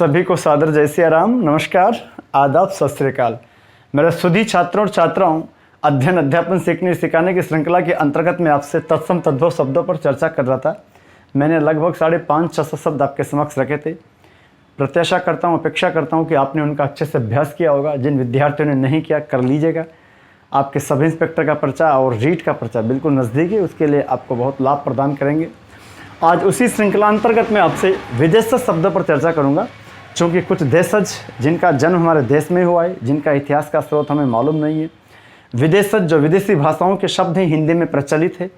सभी को सादर जय सिया राम, नमस्कार, आदाब, सत श्री अकाल। मेरे सुधी छात्रों और छात्राओं, अध्ययन अध्यापन सीखने सिखाने की श्रृंखला के अंतर्गत मैं आपसे तत्सम तद्भव शब्दों पर चर्चा कर रहा था। मैंने लगभग 550-600 शब्द आपके समक्ष रखे थे। प्रत्याशा करता हूँ, अपेक्षा करता हूँ कि आपने उनका अच्छे से अभ्यास किया होगा। जिन विद्यार्थियों ने नहीं किया, कर लीजिएगा। आपके सब इंस्पेक्टर का पर्चा और रीट का पर्चा बिल्कुल नज़दीक है, उसके लिए आपको बहुत लाभ प्रदान करेंगे। आज उसी श्रृंखला अंतर्गत मैं आपसे विदेशज शब्दों पर चर्चा करूंगा, क्योंकि कुछ देशज जिनका जन्म हमारे देश में हुआ है, जिनका इतिहास का स्रोत हमें मालूम नहीं है। विदेशज जो विदेशी भाषाओं के शब्द हैं, हिंदी में प्रचलित है,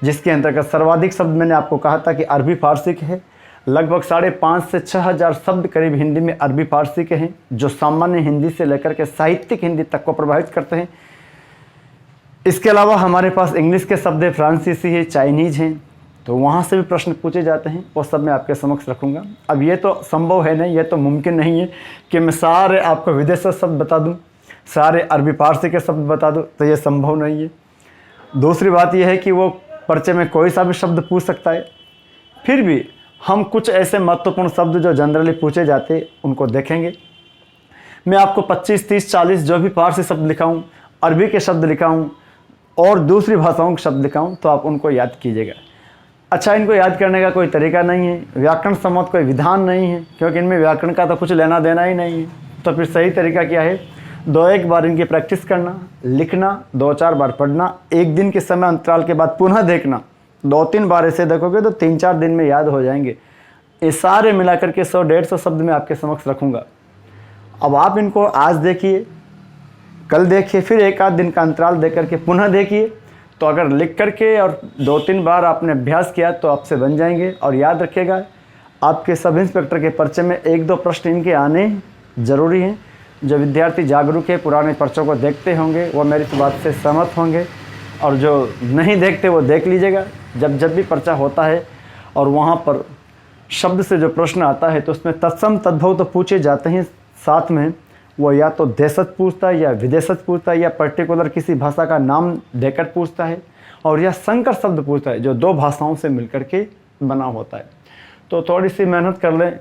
जिसके अंतर्गत सर्वाधिक शब्द मैंने आपको कहा था कि अरबी फारसी के हैं। लगभग 5,500 से 6,000 शब्द करीब हिंदी में अरबी फारसी के हैं, जो सामान्य हिंदी से लेकर के साहित्यिक हिंदी तक को प्रभावित करते हैं। इसके अलावा हमारे पास इंग्लिश के शब्द है, फ्रांसीसी है, चाइनीज़ हैं, तो वहाँ से भी प्रश्न पूछे जाते हैं। वो सब मैं आपके समक्ष रखूँगा। अब ये तो संभव है नहीं, ये तो मुमकिन नहीं है कि मैं सारे आपको विदेशी शब्द बता दूँ, सारे अरबी फारसी के शब्द बता दूँ, तो ये संभव नहीं है। दूसरी बात यह है कि वो पर्चे में कोई सा भी शब्द पूछ सकता है। फिर भी हम कुछ ऐसे महत्वपूर्ण शब्द जो जनरली पूछे जाते हैं उनको देखेंगे। मैं आपको 25, 30, 40 जो भी फारसी शब्द लिखाऊँ, अरबी के शब्द लिखाऊँ और दूसरी भाषाओं के शब्द लिखाऊँ, तो आप उनको याद कीजिएगा। अच्छा, इनको याद करने का कोई तरीका नहीं है, व्याकरण सम्मत कोई विधान नहीं है, क्योंकि इनमें व्याकरण का तो कुछ लेना देना ही नहीं है। तो फिर सही तरीका क्या है? 2-1 बार इनकी प्रैक्टिस करना, लिखना, 2-4 बार पढ़ना, 1 दिन के समय अंतराल के बाद पुनः देखना। 2-3 बार ऐसे देखोगे तो 3-4 दिन में याद हो जाएंगे। ये सारे मिलाकर के 100-150 शब्द मैं आपके समक्ष रखूँगा। अब आप इनको आज देखिए, कल देखिए, फिर 1-आध दिन का अंतराल दे करके पुनः देखिए। तो अगर लिख करके और 2-3 बार आपने अभ्यास किया तो आपसे बन जाएंगे। और याद रखिएगा, आपके सब इंस्पेक्टर के पर्चे में 1-2 प्रश्न इनके आने ज़रूरी हैं। जो विद्यार्थी जागरूक है, पुराने पर्चों को देखते होंगे, वो मेरी इस बात से सहमत होंगे, और जो नहीं देखते वो देख लीजिएगा। जब भी पर्चा होता है और वहाँ पर शब्द से जो प्रश्न आता है तो उसमें तत्सम तद्भव तो पूछे जाते हैं, साथ में वो या तो देशज पूछता है या विदेशज पूछता है, या पर्टिकुलर किसी भाषा का नाम देकर पूछता है, और या संकर शब्द पूछता है जो 2 भाषाओं से मिलकर के बना होता है। तो थोड़ी सी मेहनत कर लें,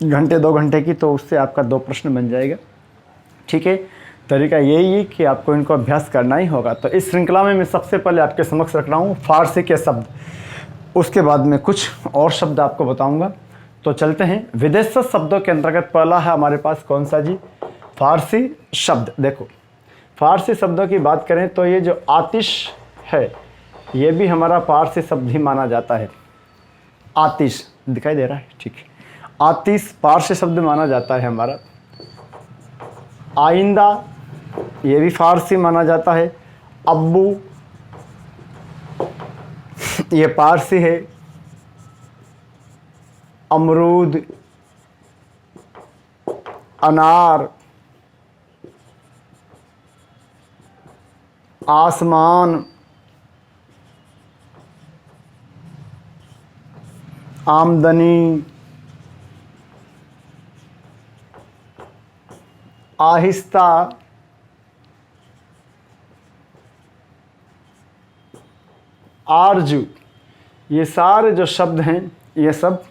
घंटे 2 घंटे की, तो उससे आपका 2 प्रश्न बन जाएगा। ठीक है, तरीका यही है कि आपको इनको अभ्यास करना ही होगा। तो इस श्रृंखला में मैं सबसे पहले आपके समक्ष रख रहा हूँ फारसी के शब्द, उसके बाद में कुछ और शब्द आपको बताऊँगा। तो चलते हैं। विदेशज शब्दों के अंतर्गत पहला है हमारे पास कौन सा जी? फारसी शब्द। देखो, फारसी शब्दों की बात करें तो ये जो आतिश है, ये भी हमारा फारसी शब्द ही माना जाता है। आतिश दिखाई दे रहा है? ठीक है, आतिश फारसी शब्द माना जाता है हमारा। आइंदा, ये भी फारसी माना जाता है। अब्बू, ये फारसी है। अमरूद, अनार, आसमान, आमदनी, आहिस्ता, आरजू, ये सारे जो शब्द हैं ये सब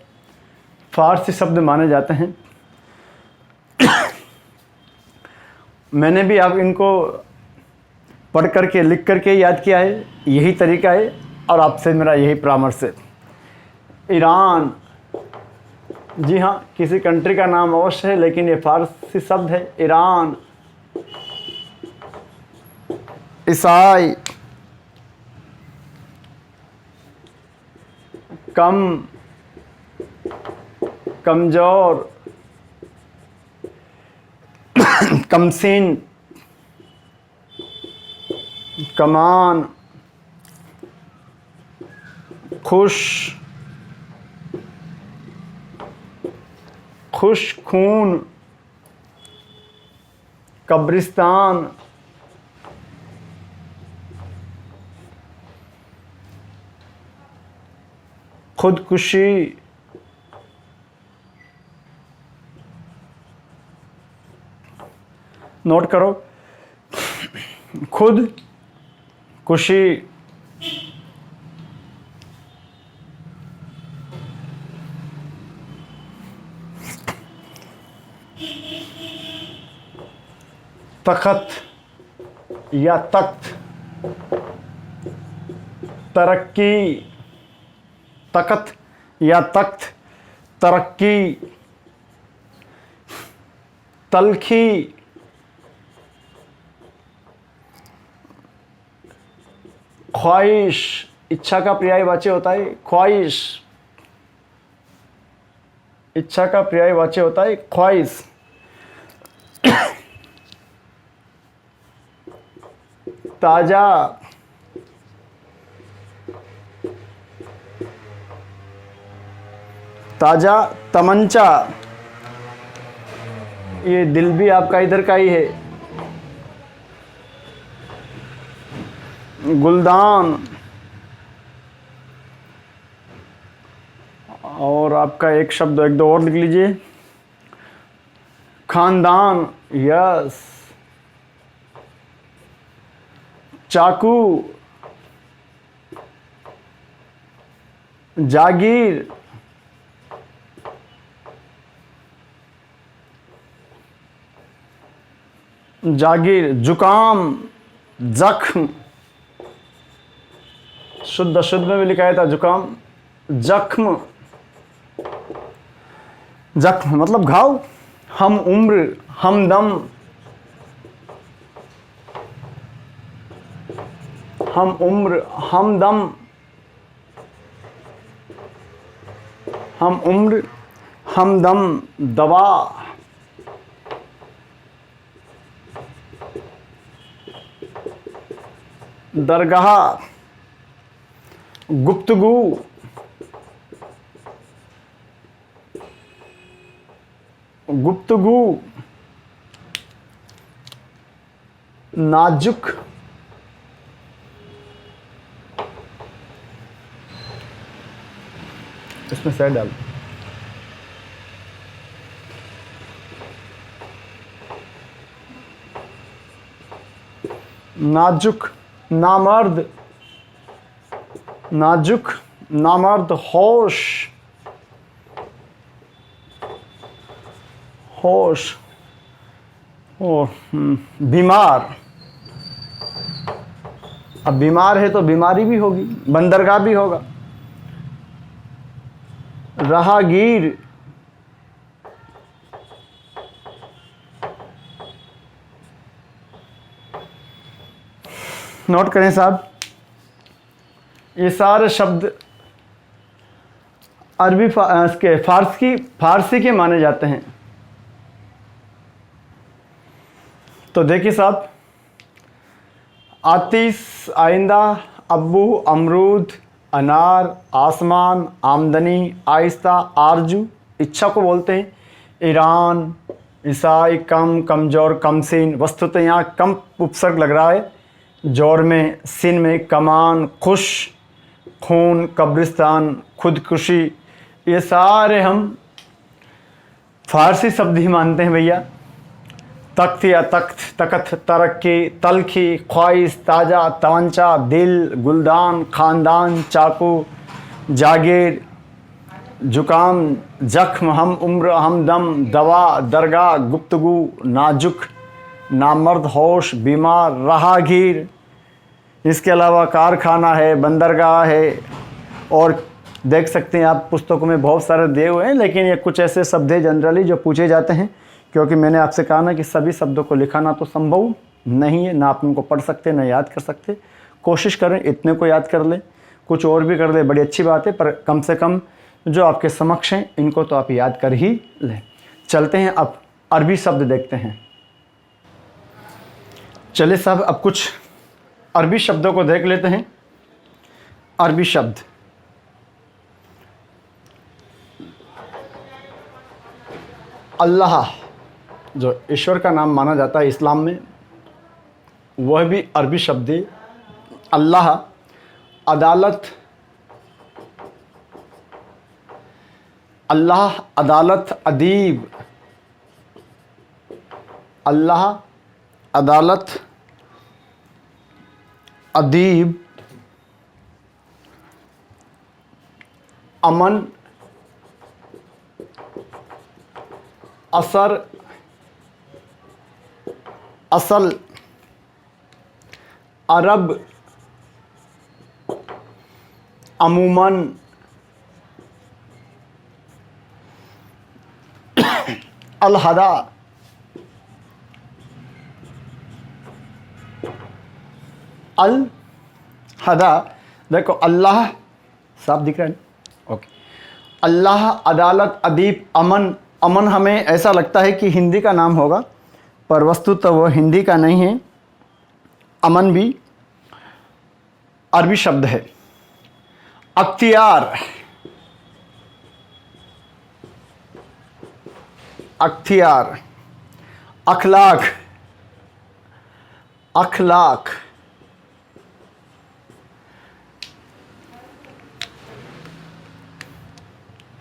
फारसी शब्द माने जाते हैं। मैंने भी आप इनको पढ़ करके, लिख करके याद किया है, यही तरीका है, और आपसे मेरा यही परामर्श है। ईरान, जी हाँ, किसी कंट्री का नाम अवश्य है, लेकिन ये फारसी शब्द है, ईरान। ईसाई, कम, कमजोर, कमसीन, कमान, खुश, खुश खून, कब्रिस्तान, खुदकुशी, नोट करो, खुद कुशी, तखत या तख्त, तरक्की, तखत या तख्त, तरक्की, तलखी, ख्वाहिश, इच्छा का पर्यायवाची होता है ख्वाहिश, इच्छा का पर्यायवाची होता है ख्वाहिश। ताजा, ताजा तमंचा, ये दिल भी आपका इधर का ही है। गुलदान, और आपका एक शब्द एक दो और लिख लीजिए, खानदान, यस। चाकू, जागीर, जागीर, जुकाम, जख्म, शुद्ध शुद्ध में भी लिखा था जुकाम, जख्म, जख्म मतलब घाव। हम उम्र, हमदम, हम उम्र, हमदम, हम उम्र, हमदम, दवा, दरगाह, गुप्तगू, गुप्तगू, नाजुक, इसमें सह डाल, नाजुक, नामर्द, नाजुक, नामर्द, होश, होश, बीमार, अब बीमार है तो बीमारी भी होगी, बंदरगाह भी होगा। राहगीर, नोट करें साहब, ये सारे शब्द अरबी के फारसी के माने जाते हैं। तो देखिए साहब, आतिश, आइंदा, अब्बू, अमरूद, अनार, आसमान, आमदनी, आहिस्ता, आरजू, इच्छा को बोलते हैं। ईरान, ईसाई, कम, कमज़ोर, कमसीन, वस्तुतः यहाँ कम उपसर्ग लग रहा है। जोर में, सिन में, कमान, खुश, खून, कब्रिस्तान, खुदकुशी, ये सारे हम फारसी शब्द ही मानते हैं भैया। तख्त या तख्त, तकत, तरक्की, तलखी, ख्वाहिश, ताज़ा, तमंचा, दिल, गुलदान, खानदान, चाकू, जागीर, जुकाम, जख्म, हम उम्र, हमदम, दवा, दरगाह, गुप्तगू, नाजुक, नामर्द, होश, बीमार, राहगीर। इसके अलावा कारखाना है, बंदरगाह है, और देख सकते हैं आप पुस्तकों में बहुत सारे दिए हुए हैं, लेकिन ये कुछ ऐसे शब्द हैं जनरली जो पूछे जाते हैं, क्योंकि मैंने आपसे कहा ना कि सभी शब्दों को लिखाना तो संभव नहीं है, ना आप उनको पढ़ सकते ना याद कर सकते। कोशिश करें इतने को याद कर लें, कुछ और भी कर लें बड़ी अच्छी बात है, पर कम से कम जो आपके समक्ष हैं इनको तो आप याद कर ही लें। चलते हैं अब अरबी शब्द देखते हैं। चलिए साहब अब कुछ अरबी शब्दों को देख लेते हैं। अरबी शब्द, अल्लाह जो ईश्वर का नाम माना जाता है इस्लाम में, वह भी अरबी शब्द है। अल्लाह, अदालत, अल्लाह, अदालत, अदीब, अल्लाह, अदालत, अदीब, अमन, असर, असल, अरब, अमूमन, अलहदा, अल हदा। देखो अल्लाह साफ दिख रहा है, ओके। अल्लाह, अदालत, अदीब, अमन। अमन हमें ऐसा लगता है कि हिंदी का नाम होगा, पर वस्तुतः वो हिंदी का नहीं है। अमन भी अरबी शब्द है। अख्तियार, अख्तियार। अखलाक, अखलाक।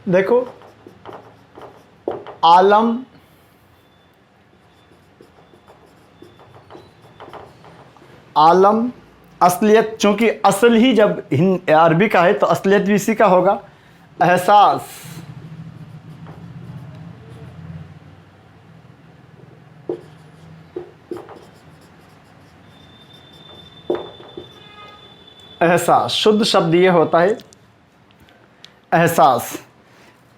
देखो आलम, आलम, असलियत। चूंकि असल ही जब अरबी का है तो असलियत भी इसी का होगा। एहसास, एहसास। शुद्ध शब्द ये होता है एहसास।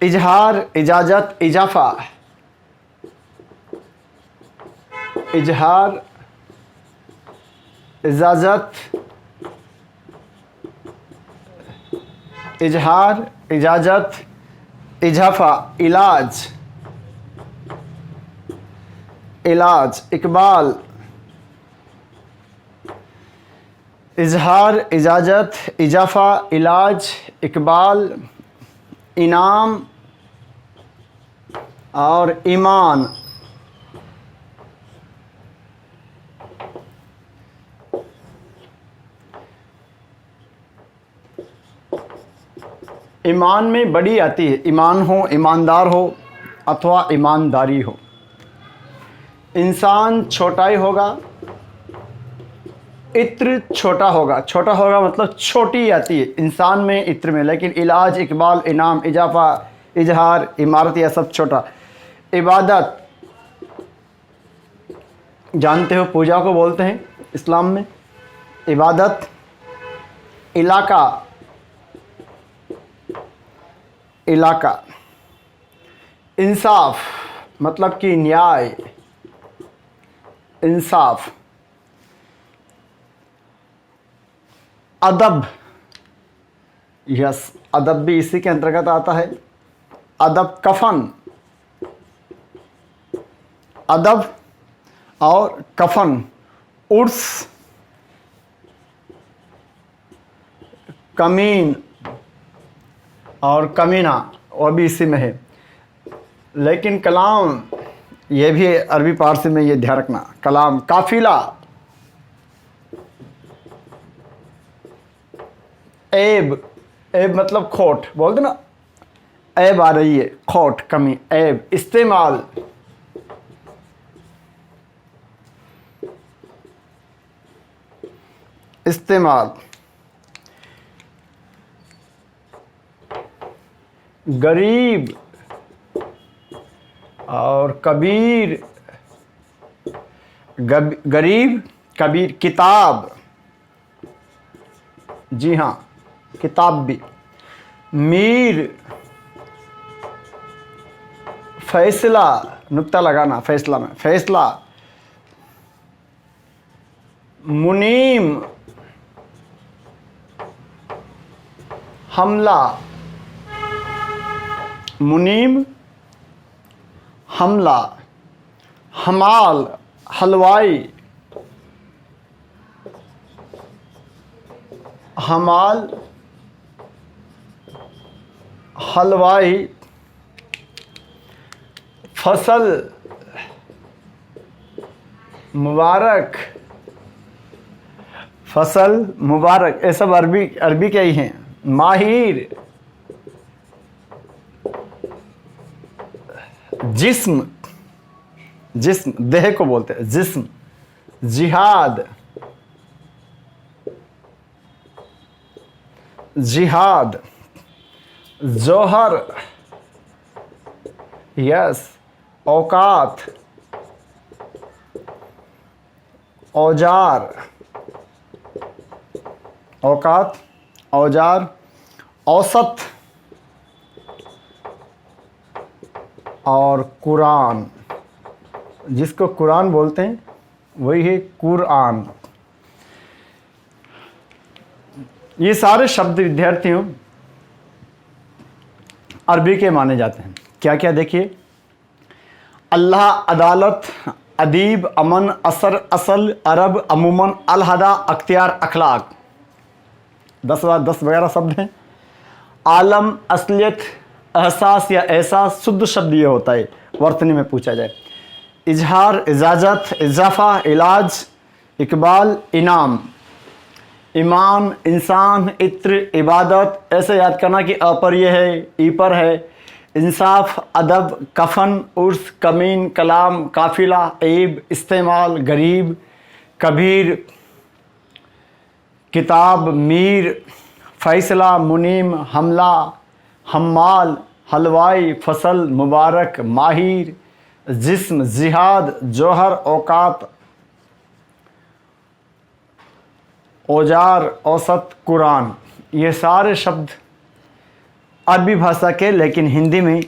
इजहार, इजाजत, इजाफा। इजहार, इजाजत, इजहार, इजाजत, इजाफा। इलाज, इलाज। इकबाल, इजहार, इजाजत, इजाफा, इलाज, इकबाल, इनाम और ईमान। ईमान में बड़ी आती है, ईमान हो, ईमानदार हो अथवा ईमानदारी हो। इंसान छोटा ही होगा, इत्र छोटा होगा। छोटा होगा मतलब छोटी आती है इंसान में, इत्र में। लेकिन इलाज, इकबाल, इनाम, इजाफा, इजहार, इमारत, यह सब छोटा। इबादत, जानते हो पूजा को बोलते हैं इस्लाम में इबादत। इलाका, इलाका। इंसाफ मतलब कि न्याय, इंसाफ। अदब, यस, अदब भी इसी के अंतर्गत आता है। अदब, कफन, अदब और कफन। उर्स, कमीन और कमीना, वो भी इसी में है। लेकिन कलाम, ये भी अरबी पारसी में, ये ध्यान रखना। कलाम, काफिला। ऐब, ऐब मतलब खोट, बोलते ना ऐब आ रही है, खोट, कमी, ऐब। इस्तेमाल, इस्तेमाल। गरीब और कबीर, गरीब, कबीर। किताब, जी हाँ, किताब भी। मीर, फैसला, नुक्ता लगाना फैसला में, फैसला। मुनीम, हमला, मुनीम, हमला। हमाल, हलवाई, हमाल, हलवाई। फसल, मुबारक, फसल, मुबारक। ये सब अरबी, अरबी के ही हैं। माहिर, जिस्म, जिस्म, देह को बोलते हैं जिस्म। जिहाद, जिहाद। जोहर, यस, औकात। औजार, औकात, औजार, औसत और कुरान, जिसको कुरान बोलते हैं वही है कुरान। ये सारे शब्द विद्यार्थियों अरबी के माने जाते हैं। क्या क्या देखिए, अल्लाह, अदालत, अदीब, अमन, असर, असल, अरब, अमूमन, अलहदा, अख्तियार, अखलाक, 10 वगैरह शब्द हैं। आलम, असलियत, एहसास या एहसास, शुद्ध शब्द ये होता है वर्तनी में पूछा जाए। इजहार, इजाज़त, इजाफ़ा, इलाज, इकबाल, इनाम, ईमान, इंसान, इत्र, इबादत, ऐसे याद करना कि अ पर ये है, ई पर है। इंसाफ, अदब, कफन, उर्स, कमीन, कलाम, काफिला, ऐब, इस्तेमाल, गरीब, कबीर, किताब, मीर, फैसला, मुनीम, हमला, हम्माल, हलवाई, फसल, मुबारक, माहिर, जिस्म, जिहाद, जौहर, औकात, औजार, औसत, कुरान, ये सारे शब्द अरबी भाषा के, लेकिन हिंदी में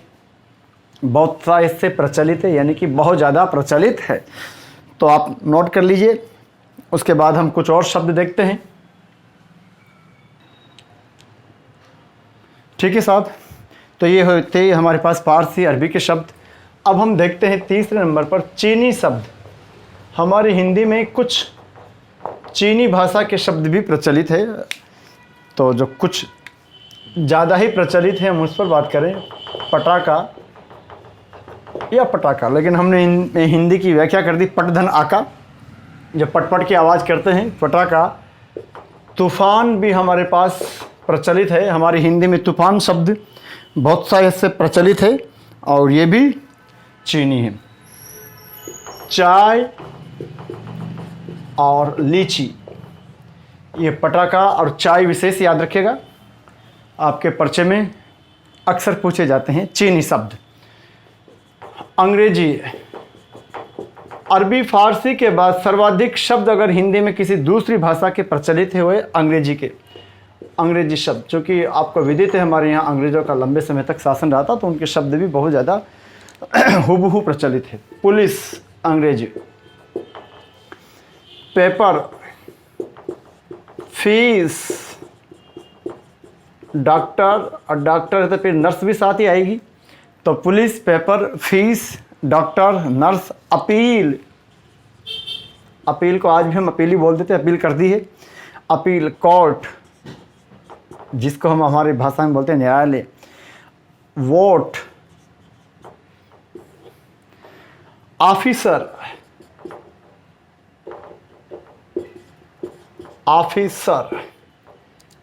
बहुत सा इससे प्रचलित है, यानी कि बहुत ज़्यादा प्रचलित है। तो आप नोट कर लीजिए। उसके बाद हम कुछ और शब्द देखते हैं। ठीक है साहब, तो ये होते हमारे पास फारसी अरबी के शब्द। अब हम देखते हैं तीसरे नंबर पर चीनी शब्द। हमारी हिंदी में कुछ चीनी भाषा के शब्द भी प्रचलित है, तो जो कुछ ज़्यादा ही प्रचलित है हम उस पर बात करें। पटाखा या पटाखा, लेकिन हमने हिंदी की व्याख्या कर दी पटधन आका, जब पटपट की आवाज़ करते हैं पटाखा। तूफ़ान भी हमारे पास प्रचलित है। हमारी हिंदी में तूफ़ान शब्द बहुत सा इससे प्रचलित है और ये भी चीनी है। चाय और लीची, ये पटाखा और चाय विशेष याद रखिएगा, आपके पर्चे में अक्सर पूछे जाते हैं चीनी शब्द। अंग्रेजी, अरबी फारसी के बाद सर्वाधिक शब्द अगर हिंदी में किसी दूसरी भाषा के प्रचलित हुए अंग्रेजी के, अंग्रेजी शब्द, चूँकि आपको विदित है हमारे यहाँ अंग्रेज़ों का लंबे समय तक शासन रहा था, तो उनके शब्द भी बहुत ज़्यादा हुबहू प्रचलित है। पुलिस अंग्रेजी, पेपर, फीस, डॉक्टर, और डॉक्टर है तो फिर नर्स भी साथ ही आएगी, तो police, paper, fees, doctor, nurse. Appeal, appeal को आज भी हम अपील ही बोल देते, अपील कर दी है। अपील, कोर्ट, जिसको हम हमारी भाषा में बोलते हैं न्यायालय। वोट, ऑफिसर, ऑफिसर,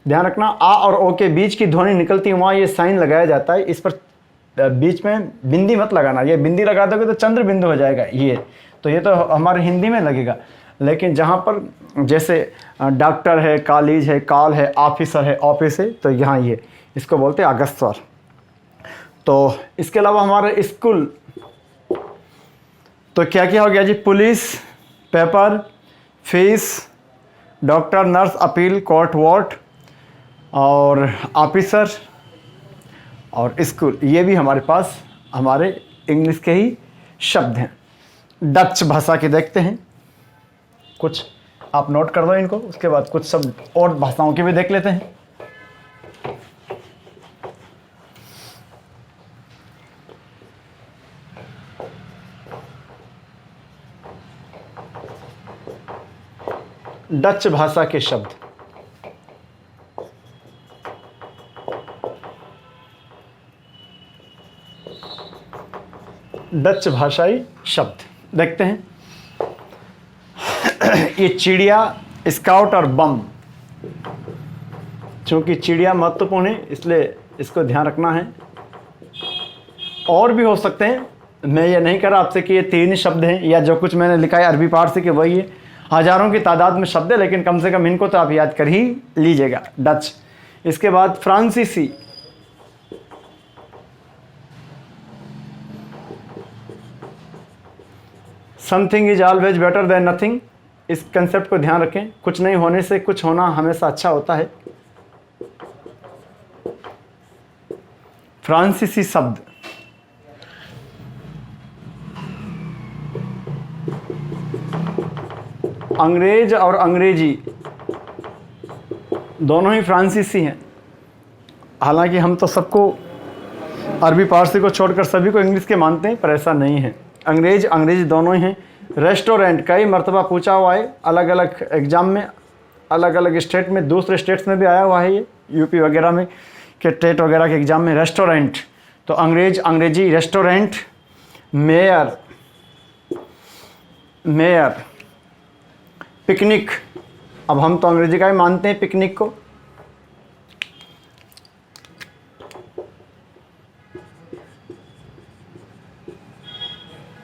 ध्यान रखना आ और ओ के बीच की ध्वनि निकलती है वहाँ ये साइन लगाया जाता है, इस पर बीच में बिंदी मत लगाना, ये बिंदी लगा दोगे तो चंद्र बिंदु हो जाएगा ये, तो ये तो हमारे हिंदी में लगेगा। लेकिन जहाँ पर जैसे डॉक्टर है, कॉलेज है, कॉल है, ऑफिसर है, ऑफिस है, तो यहाँ ये इसको बोलते हैं अगस्तर। तो इसके अलावा हमारे स्कूल, तो क्या क्या हो गया जी, police, paper, fees, doctor, nurse, appeal, court, vote और ऑफिसर और स्कूल, ये भी हमारे पास हमारे इंग्लिश के ही शब्द हैं। डच भाषा के देखते हैं कुछ, आप नोट कर दो इनको, उसके बाद कुछ शब्द और भाषाओं के भी देख लेते हैं। डच भाषा के शब्द, डच भाषाई शब्द देखते हैं। ये चिड़िया, स्काउट और बम, चूंकि चिड़िया महत्वपूर्ण है इसलिए इसको ध्यान रखना है। और भी हो सकते हैं, मैं ये नहीं कर रहा आपसे कि ये 3 शब्द हैं या जो कुछ मैंने लिखा है अरबी फारसी के वही है, हज़ारों की तादाद में शब्द है, लेकिन कम से कम इनको तो आप याद कर ही लीजिएगा। डच, इसके बाद फ्रांसीसी, something is always better than nothing, इस कंसेप्ट को ध्यान रखें, कुछ नहीं होने से कुछ होना हमेशा अच्छा होता है। फ्रांसीसी शब्द, अंग्रेज और अंग्रेजी दोनों ही फ्रांसीसी हैं। हालांकि हम तो सबको अरबी पारसी को छोड़कर सभी को इंग्लिश के मानते हैं, पर ऐसा नहीं है। अंग्रेज अंग्रेजी दोनों ही हैं। रेस्टोरेंट कई मरतबा पूछा हुआ है, अलग अलग एग्ज़ाम में, अलग अलग स्टेट में, दूसरे स्टेट्स में भी आया हुआ है ये, यूपी वगैरह में के टेट वगैरह के एग्ज़ाम में। रेस्टोरेंट तो अंग्रेज अंग्रेजी रेस्टोरेंट। Mayor mayor. पिकनिक, अब हम तो अंग्रेजी का ही मानते हैं पिकनिक को।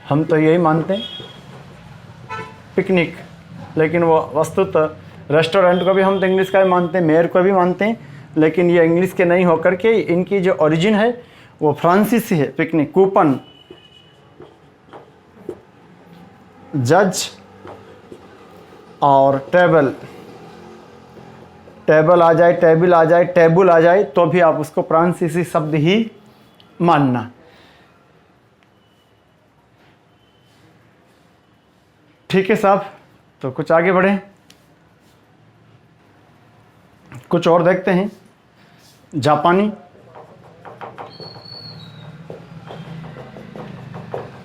हम तो यही मानते हैं पिकनिक, लेकिन वो वस्तुतः रेस्टोरेंट को भी हम तो इंग्लिश का ही मानते हैं, मेयर को भी मानते हैं, लेकिन ये इंग्लिश के नहीं होकर के इनकी जो ओरिजिन है वो फ्रांसीसी है। पिकनिक। कूपन, जज और टेबल। टेबल आ जाए, टेबल आ जाए, टेबल आ जाए तो भी आप उसको फ्रांसीसी शब्द ही मानना। ठीक है साहब, तो कुछ आगे बढ़ें, कुछ और देखते हैं। जापानी।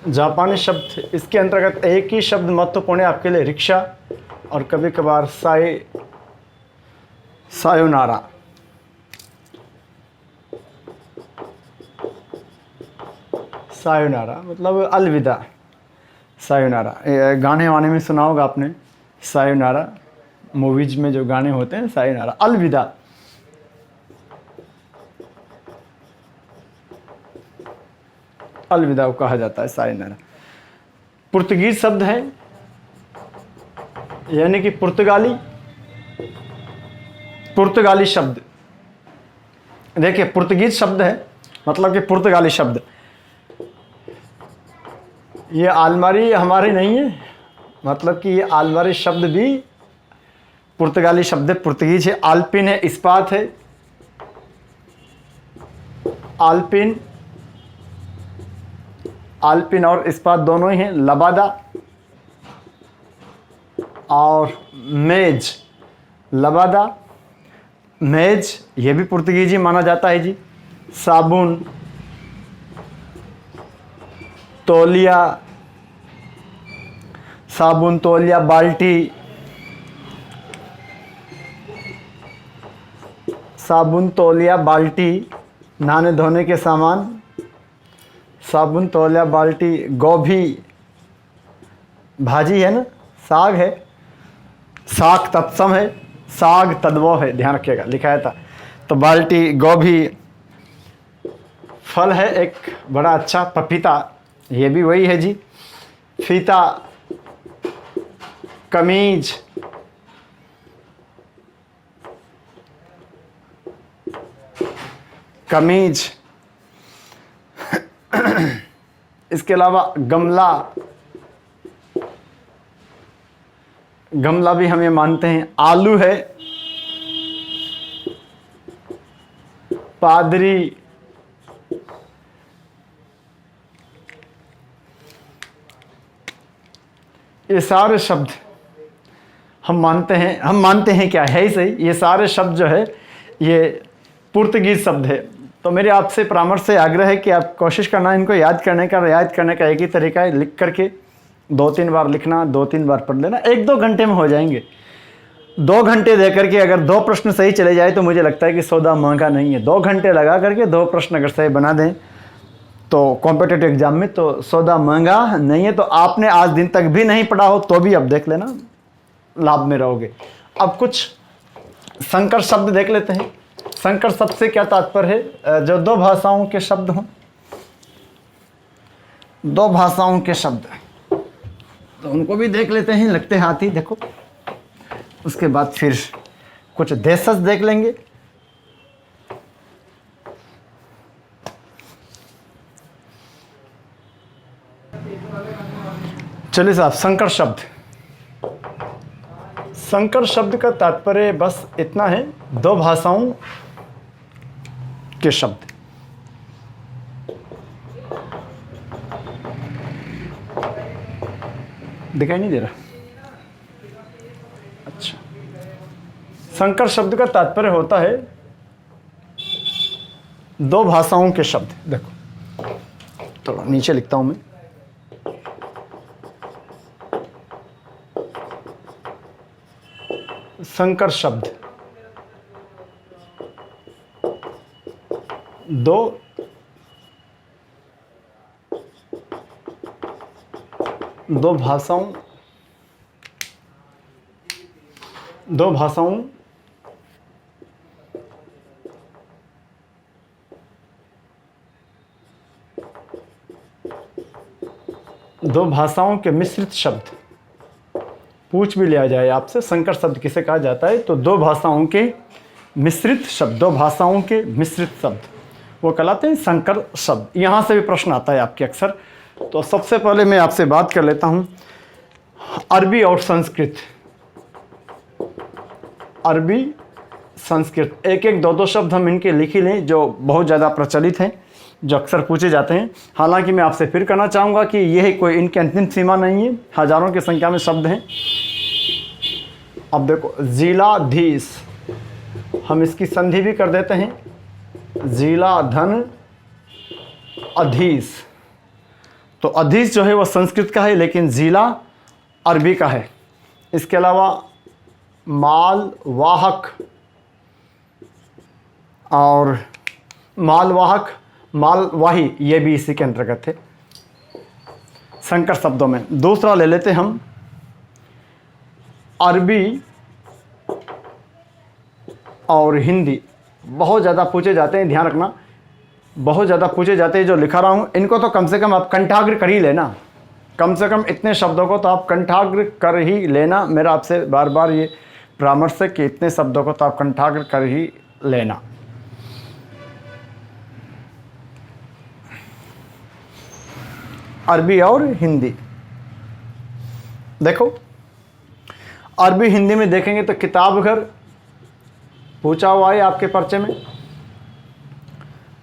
जापानी शब्द, इसके अंतर्गत एक ही शब्द महत्वपूर्ण है आपके लिए, रिक्शा और कभी कभार सायोनारा। सायोनारा मतलब अलविदा। सायोनारा गाने वाने में सुना होगा आपने, सायोनारा मूवीज में जो गाने होते हैं, सायोनारा अलविदा। अलविदा को कहा जाता है सायोनारा। पुर्तगीज शब्द है, यानी कि पुर्तगाली शब्द। देखिए पुर्तगीज शब्द है मतलब कि पुर्तगाली शब्द। ये आलमारी हमारी नहीं है, मतलब कि ये आलमारी शब्द भी पुर्तगाली शब्द है, पुर्तगीज है। आल्पिन है, इस्पात है। आल्पिन और इस्पात दोनों ही हैं। लबादा और मेज। लबादा, मेज, ये भी पुर्तगीजी माना जाता है जी। साबुन, तौलिया, साबुन, तौलिया, बाल्टी। साबुन, तौलिया, बाल्टी, नहाने धोने के सामान। साबुन, तौलिया, बाल्टी। गोभी, भाजी है ना, साग है। साग तत्सम है, साग तद्भव है, ध्यान रखिएगा, लिखा था। तो बाल्टी, गोभी। फल है एक बड़ा अच्छा, पपीता, ये भी वही है जी। फीता, कमीज, कमीज। इसके अलावा गमला, गमला भी हम ये मानते हैं। आलू है। पादरी, ये सारे शब्द हम मानते हैं क्या है ही सही, ये सारे शब्द जो है ये पुर्तगीज शब्द है। तो मेरे आपसे परामर्श से आग्रह है कि आप कोशिश करना इनको याद करने का एक ही तरीका है, लिख करके 2-3 बार लिखना, 2-3 बार पढ़ लेना, 1-2 घंटे में हो जाएंगे। 2 घंटे दे करके अगर 2 प्रश्न सही चले जाए तो मुझे लगता है कि सौदा महंगा नहीं है। 2 घंटे लगा करके 2 प्रश्न अगर सही बना दें तो कॉम्पिटिटिव एग्जाम में तो सौदा महंगा नहीं है। तो आपने आज दिन तक भी नहीं पढ़ा हो तो भी अब देख लेना, लाभ में रहोगे। अब कुछ संकर शब्द देख लेते हैं। संकर शब्द से क्या तात्पर्य है? जो 2 भाषाओं के शब्द हों, 2 भाषाओं के शब्द, तो उनको भी देख लेते हैं लगते हाथ ही। देखो, उसके बाद फिर कुछ देशज देख लेंगे। चलिए साहब, संकर शब्द। संकर शब्द का तात्पर्य बस इतना है, दो भाषाओं के शब्द। दिखाई नहीं दे रहा? अच्छा, संकर शब्द का तात्पर्य होता है दो भाषाओं के शब्द। देखो थोड़ा नीचे लिखता हूं मैं। संकर शब्द दो भाषाओं दो भाषाओं के मिश्रित शब्द। पूछ भी लिया जाए आपसे संकर शब्द किसे कहा जाता है, तो दो भाषाओं के मिश्रित शब्द, दो भाषाओं के मिश्रित शब्द वो कहलाते हैं संकर शब्द। यहाँ से भी प्रश्न आता है आपके अक्सर। तो सबसे पहले मैं आपसे बात कर लेता हूँ अरबी और संस्कृत। अरबी संस्कृत, एक एक दो शब्द हम इनके लिख ही लें जो बहुत ज़्यादा प्रचलित हैं, जो अक्सर पूछे जाते हैं। हालांकि मैं आपसे फिर कहना चाहूँगा कि यह कोई इनकी अंतिम सीमा नहीं है, हजारों की संख्या में शब्द हैं। अब देखो जिलाधीश, हम इसकी संधि भी कर देते हैं, जिला धन अधीश। तो अधीश जो है वह संस्कृत का है, लेकिन जिला अरबी का है। इसके अलावा मालवाहक और मालवाही, ये भी इसी के अंतर्गत है संकर शब्दों में। दूसरा ले लेते हम अरबी और हिंदी। बहुत ज़्यादा पूछे जाते हैं, ध्यान रखना, बहुत ज़्यादा पूछे जाते हैं। जो लिखा रहा हूँ इनको तो कम से कम आप कंठाग्र कर ही लेना, कम से कम इतने शब्दों को तो आप कंठाग्र कर ही लेना। मेरा आपसे बार बार ये परामर्श है कि इतने शब्दों को तो आप कंठाग्र कर ही लेना। अरबी और हिंदी, देखो अरबी हिंदी में देखेंगे तो किताब घर पूछा हुआ है आपके पर्चे में,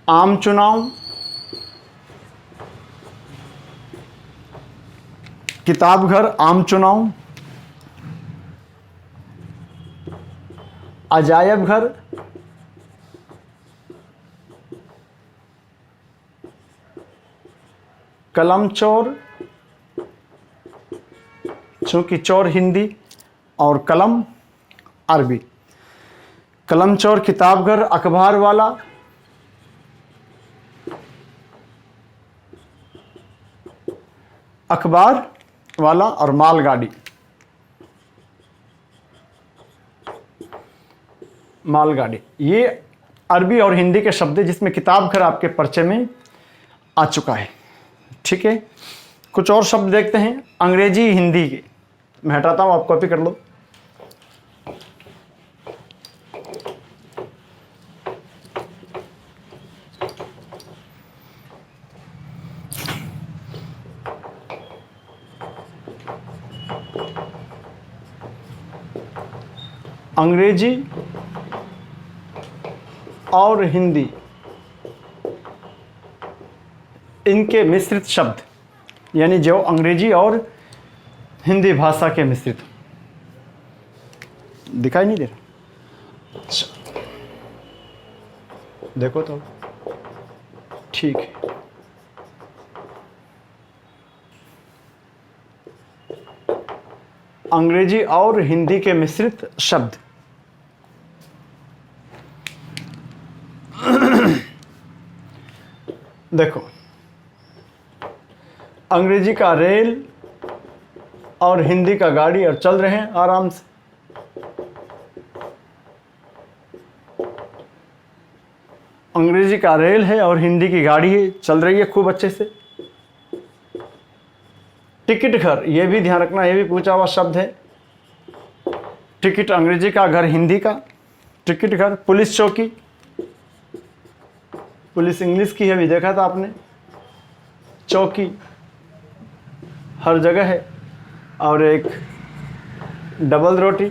आम चुनाव, किताब घर आम चुनाव, अजायब घर, कलम चोर, चूंकि चोर हिंदी और कलम अरबी, कलम चोर, किताब घर, अखबार वाला, अखबार वाला और मालगाड़ी। मालगाड़ी ये अरबी और हिंदी के शब्द हैं जिसमें किताब घर आपके पर्चे में आ चुका है। ठीक है, कुछ और शब्द देखते हैं अंग्रेजी हिंदी के। मैं हटाता हूं, आप कॉपी कर लो। अंग्रेजी और हिंदी इनके मिश्रित शब्द, यानी जो अंग्रेजी और हिंदी भाषा के मिश्रित। दिखाई नहीं दे रहा? अच्छा देखो तो ठीक है। अंग्रेजी और हिंदी के मिश्रित शब्द। देखो अंग्रेजी का रेल और हिंदी का गाड़ी, और चल रहे हैं आराम से। अंग्रेजी का रेल है और हिंदी की गाड़ी है, चल रही है खूब अच्छे से। टिकट घर, ये भी ध्यान रखना, ये भी पूछा हुआ शब्द है। टिकट अंग्रेजी का, घर हिंदी का, टिकट घर। पुलिस चौकी, पुलिस इंग्लिश की है, भी देखा था आपने। चौकी हर जगह है। और एक डबल रोटी,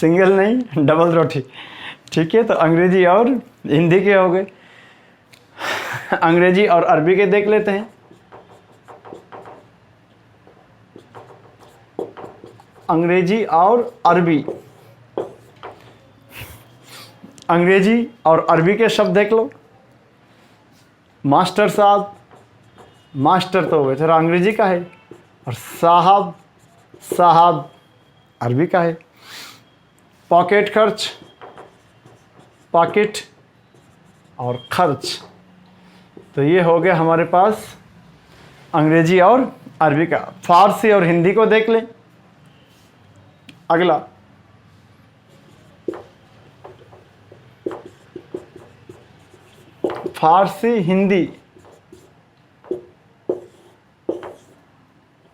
सिंगल नहीं, डबल रोटी। ठीक है, तो अंग्रेजी और हिंदी के हो गए। अंग्रेजी और अरबी के देख लेते हैं। अंग्रेजी और अरबी, अंग्रेजी और अरबी के शब्द देख लो। मास्टर साहब, मास्टर तो बेचारा अंग्रेजी का है, और साहब, साहब अरबी का है। पॉकेट खर्च, पॉकेट और खर्च, तो ये हो गया हमारे पास अंग्रेजी और अरबी का। फारसी और हिंदी को देख लें। अगला फारसी हिंदी,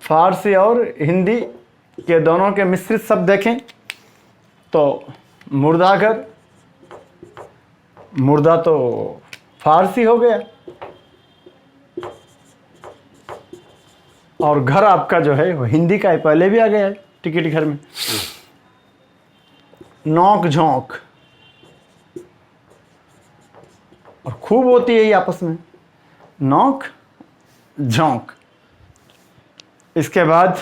फारसी और हिंदी के दोनों के मिश्रित शब्द देखें तो मुर्दाघर, मुर्दा तो फारसी हो गया, और घर आपका जो है वो हिंदी का है, पहले भी आ गया है टिकट घर में। नोक झोंक, और खूब होती है ये आपस में, नोक झोंक। इसके बाद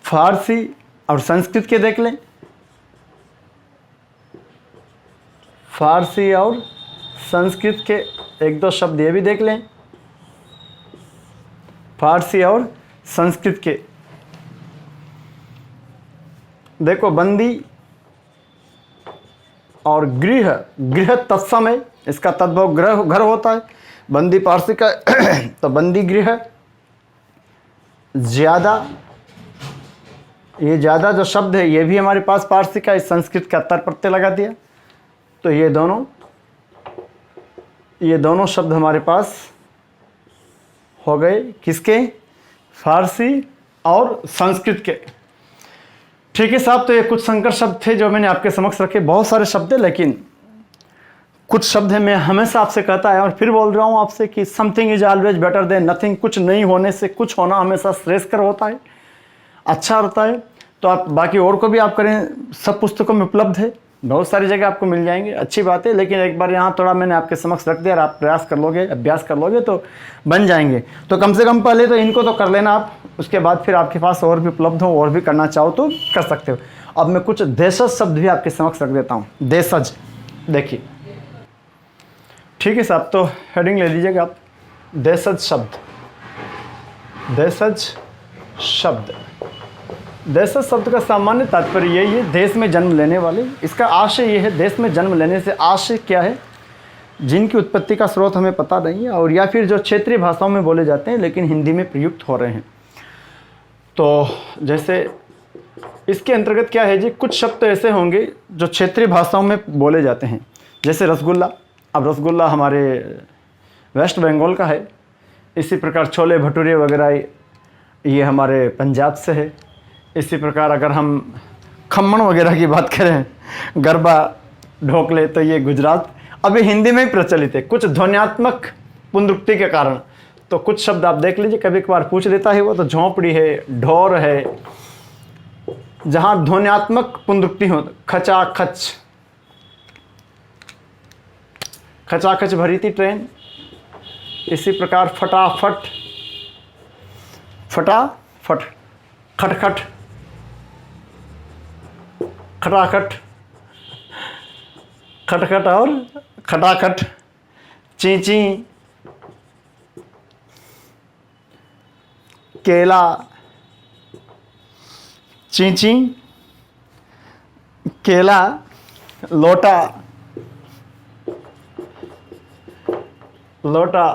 फारसी और संस्कृत के देख लें। फारसी और संस्कृत के एक दो शब्द ये भी देख लें। फारसी और संस्कृत के देखो, बंदी और गृह, गृह तत्सम है, इसका तद्भव ग्रह घर होता है। बंदी पारसी का तो बंदी गृह। ज़्यादा, ये ज़्यादा जो शब्द है ये भी हमारे पास पारसी का, इस संस्कृत का तर प्रत्यय लगा दिया, तो ये दोनों शब्द हमारे पास हो गए किसके, फारसी और संस्कृत के। ठीक है साहब, तो ये कुछ संकर शब्द थे जो मैंने आपके समक्ष रखे। बहुत सारे शब्द है, लेकिन कुछ शब्द है मैं हमेशा आपसे कहता है और फिर बोल रहा हूँ आपसे कि something is always better than nothing. कुछ नहीं होने से कुछ होना हमेशा श्रेयस्कर होता है, अच्छा होता है। तो आप बाकी और को भी आप करें, सब पुस्तकों में उपलब्ध है, बहुत सारी जगह आपको मिल जाएंगे, अच्छी बात है। लेकिन एक बार यहाँ थोड़ा मैंने आपके समक्ष रख दिया और आप प्रयास कर लोगे, अभ्यास कर लोगे तो बन जाएंगे। तो कम से कम पहले तो इनको तो कर लेना आप, उसके बाद फिर आपके पास और भी उपलब्ध हो, और भी करना चाहो तो कर सकते हो। अब मैं कुछ देशज शब्द भी आपके समक्ष रख देता हूँ। देशज देखिए, ठीक है साहब, तो हेडिंग ले लीजिएगा आप, देशज शब्द। देशज शब्द, देशज शब्द का सामान्य तात्पर्य यही है, देश में जन्म लेने वाले। इसका आशय ये है, देश में जन्म लेने से आशय क्या है, जिनकी उत्पत्ति का स्रोत हमें पता नहीं है, और या फिर जो क्षेत्रीय भाषाओं में बोले जाते हैं लेकिन हिंदी में प्रयुक्त हो रहे हैं। तो जैसे इसके अंतर्गत क्या है जी, कुछ शब्द तो ऐसे होंगे जो क्षेत्रीय भाषाओं में बोले जाते हैं, जैसे रसगुल्ला। अब रसगुल्ला हमारे वेस्ट बंगाल का है। इसी प्रकार छोले भटूरे वगैरह ये हमारे पंजाब से है। इसी प्रकार अगर हम खम्मण वगैरह की बात करें, गरबा, ढोकले, तो ये गुजरात। अभी हिंदी में ही प्रचलित है, कुछ ध्वन्यात्मक पुनरुक्ति के कारण। तो कुछ शब्द आप देख लीजिए, कभी कभार पूछ लेता है वो, तो झोंपड़ी है, ढोर है, जहाँ ध्वन्यात्मक पुनरुक्ति हो। खचाखच, खचाखच भरी थी ट्रेन। इसी प्रकार फटाफट, फटाफट, खटखट, खटाखट, खटखट और खटाखट, चींची, केला, चींची, केला, लोटा, लोटा,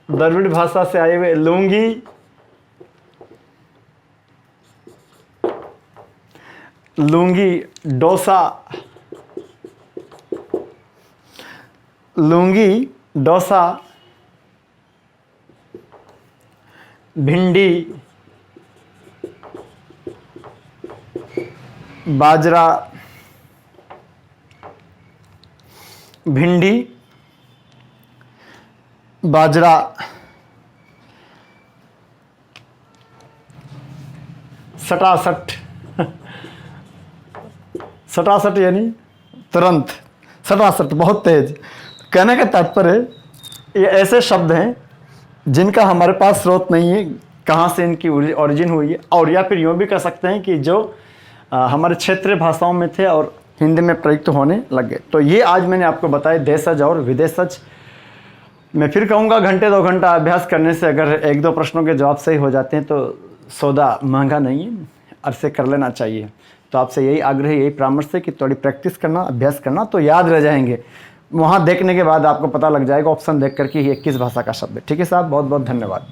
द्रविड़ भाषा से आए हुए लुंगी, लुंगी, डोसा, लुंगी, डोसा, भिंडी, बाजरा, भिंडी, बाजरा, सटासट, सटासट यानी तुरंत, सटासट बहुत तेज। कहने का तात्पर्य ये ऐसे शब्द हैं जिनका हमारे पास स्रोत नहीं है, कहाँ से इनकी ओरिजिन हुई है, और या फिर यूँ भी कह सकते हैं कि जो हमारे क्षेत्रीय भाषाओं में थे और हिंदी में प्रयुक्त होने लगे। तो ये आज मैंने आपको बताया देशज और विदेशज। मैं फिर कहूँगा घंटे 2 घंटा अभ्यास करने से अगर 1-2 प्रश्नों के जवाब सही हो जाते हैं तो सौदा महंगा नहीं है, अरसे कर लेना चाहिए। तो आपसे यही आग्रह, यही परामर्श है कि थोड़ी प्रैक्टिस करना, अभ्यास करना, तो याद रह जाएंगे। वहाँ देखने के बाद आपको पता लग जाएगा ऑप्शन देख कर कि ये किस भाषा का शब्द है। ठीक है साहब, बहुत बहुत धन्यवाद।